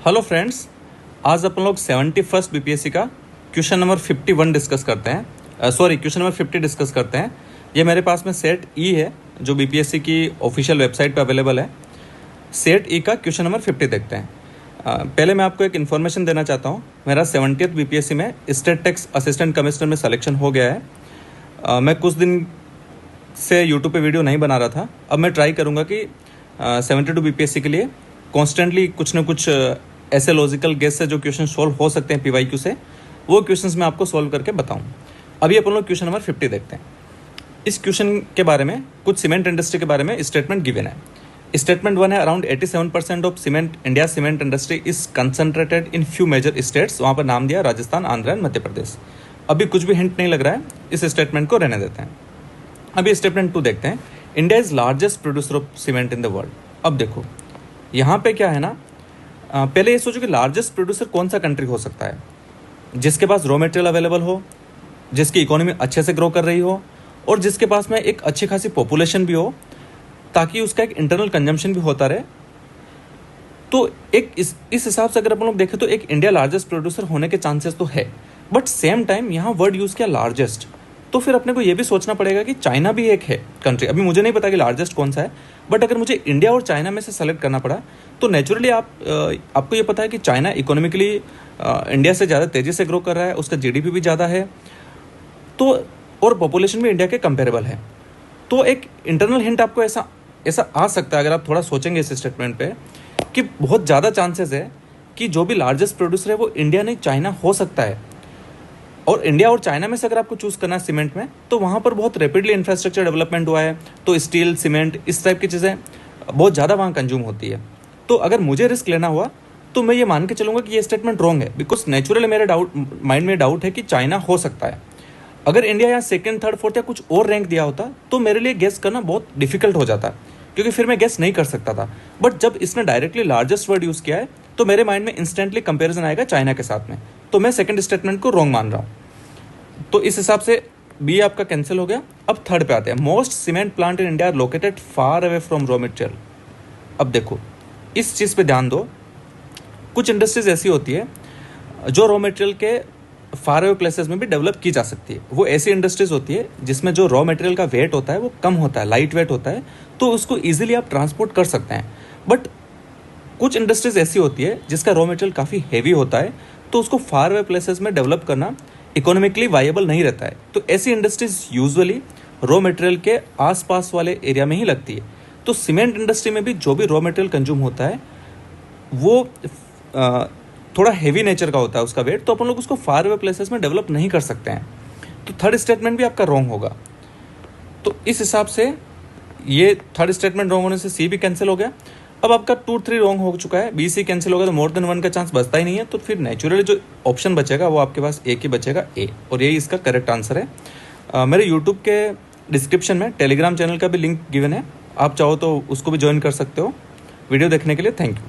Hello friends, आज अपन लोग 71st BPSC का क्वेश्चन नंबर 51 डिस्कस करते हैं। क्वेश्चन नंबर 50 डिस्कस करते हैं। ये मेरे पास में सेट ई है जो बीपीएससी की ऑफिशियल वेबसाइट पे अवेलेबल है। सेट ई का क्वेश्चन नंबर 50 देखते हैं। पहले मैं आपको एक इन्फॉर्मेशन देना चाहता हूँ। मेरा 70th बीपीएससी में स्टेट टैक्स असिस्टेंट कमिश्नर में सिलेक्शन हो गया है। मैं कुछ दिन से यूट्यूब पे वीडियो नहीं बना रहा था। अब मैं ट्राई करूँगा कि 72 बीपीएससी के लिए कॉन्स्टेंटली कुछ ना कुछ ऐसे लॉजिकल गेस से जो क्वेश्चन सॉल्व हो सकते हैं पीवाईक्यू से, वो क्वेश्चंस मैं आपको सॉल्व करके बताऊं। अभी अपन लोग क्वेश्चन नंबर 50 देखते हैं। इस क्वेश्चन के बारे में कुछ सीमेंट इंडस्ट्री के बारे में स्टेटमेंट गिवन है। स्टेटमेंट 1 है, around 87% of cement India cement industry is concentrated in few major states. वहाँ पर नाम दिया राजस्थान, आंध्र एंड मध्य प्रदेश। अभी कुछ भी हिंट नहीं लग रहा है, इस स्टेटमेंट को रहने देते हैं। अभी स्टेटमेंट 2 देखते हैं। India is largest producer of cement in the world. अब देखो यहाँ पे क्या है ना, पहले ये सोचो कि लार्जेस्ट प्रोड्यूसर कौन सा कंट्री हो सकता है जिसके पास रॉ मटेरियल अवेलेबल हो, जिसकी इकोनॉमी अच्छे से ग्रो कर रही हो और जिसके पास में एक अच्छी खासी पॉपुलेशन भी हो, ताकि उसका एक इंटरनल कंजम्पशन भी होता रहे। तो एक इस हिसाब से अगर अपन लोग देखें तो एक इंडिया लार्जेस्ट प्रोड्यूसर होने के चांसेस तो है, बट सेम टाइम यहाँ वर्ड यूज़ किया लार्जेस्ट, तो फिर अपने को ये भी सोचना पड़ेगा कि चाइना भी एक है कंट्री। अभी मुझे नहीं पता कि लार्जेस्ट कौन सा है, बट अगर मुझे इंडिया और चाइना में से सेलेक्ट करना पड़ा तो नेचुरली आपको ये पता है कि चाइना इकोनॉमिकली इंडिया से ज़्यादा तेज़ी से ग्रो कर रहा है, उसका जीडीपी भी ज़्यादा है, तो और पॉपुलेशन भी इंडिया के कंपेरेबल है। तो एक इंटरनल हिंट आपको ऐसा आ सकता है अगर आप थोड़ा सोचेंगे इस स्टेटमेंट पे, कि बहुत ज़्यादा चांसेस है कि जो भी लार्जेस्ट प्रोड्यूसर है वो इंडिया नहीं चाइना हो सकता है। और इंडिया और चाइना में से अगर आपको चूज़ करना है सीमेंट में, तो वहाँ पर बहुत रैपिडली इंफ्रास्ट्रक्चर डेवलपमेंट हुआ है, तो स्टील, सीमेंट, इस टाइप की चीज़ें बहुत ज़्यादा वहाँ कंज्यूम होती है। तो अगर मुझे रिस्क लेना हुआ तो मैं ये मान के चलूँगा कि ये स्टेटमेंट रॉन्ग है, बिकॉज नेचुरली मेरे माइंड में डाउट है कि चाइना हो सकता है। अगर इंडिया या सेकंड, थर्ड, फोर्थ या कुछ और रैंक दिया होता तो मेरे लिए गेस करना बहुत डिफिकल्ट हो जाता, क्योंकि फिर मैं गेस नहीं कर सकता था। बट जब इसने डायरेक्टली लार्जेस्ट वर्ड यूज़ किया है तो मेरे माइंड में इंस्टेंटली कंपेरिजन आएगा चाइना के साथ में, तो मैं सेकंड स्टेटमेंट को रॉन्ग मान रहा हूँ। तो इस हिसाब से बी आपका कैंसिल हो गया। अब थर्ड पे आते हैं। Most cement plant in India are located far away from raw material. अब देखो इस चीज़ पे ध्यान दो, कुछ इंडस्ट्रीज ऐसी होती है जो रॉ मटेरियल के फार अवे प्लेसेस में भी डेवलप की जा सकती है। वो ऐसी इंडस्ट्रीज होती है जिसमें जो रॉ मटेरियल का वेट होता है वो कम होता है, लाइट वेट होता है, तो उसको ईजिली आप ट्रांसपोर्ट कर सकते हैं। बट कुछ इंडस्ट्रीज ऐसी होती है जिसका रॉ मटेरियल काफ़ी हैवी होता है, तो उसको फार अवे प्लेसेस में डेवलप करना इकोनॉमिकली वायबल नहीं रहता है। तो ऐसी इंडस्ट्रीज यूजुअली रॉ मटेरियल के आसपास वाले एरिया में ही लगती है। तो सीमेंट इंडस्ट्री में भी जो भी रॉ मटेरियल कंज्यूम होता है वो थोड़ा हेवी नेचर का होता है उसका वेट, तो अपन लोग उसको फार अवे प्लेसेस में डेवलप नहीं कर सकते हैं। तो थर्ड स्टेटमेंट भी आपका रॉन्ग होगा। तो इस हिसाब से ये थर्ड स्टेटमेंट रॉन्ग होने से सी भी कैंसिल हो गया। अब आपका 2, 3 रॉन्ग हो चुका है, बी सी कैंसिल होगा, तो मोर देन 1 का चांस बचता ही नहीं है। तो फिर नेचुरली जो ऑप्शन बचेगा वो आपके पास एक ही बचेगा, ए, और यही इसका करेक्ट आंसर है। मेरे यूट्यूब के डिस्क्रिप्शन में टेलीग्राम चैनल का भी लिंक गिवन है, आप चाहो तो उसको भी ज्वाइन कर सकते हो। वीडियो देखने के लिए थैंक यू।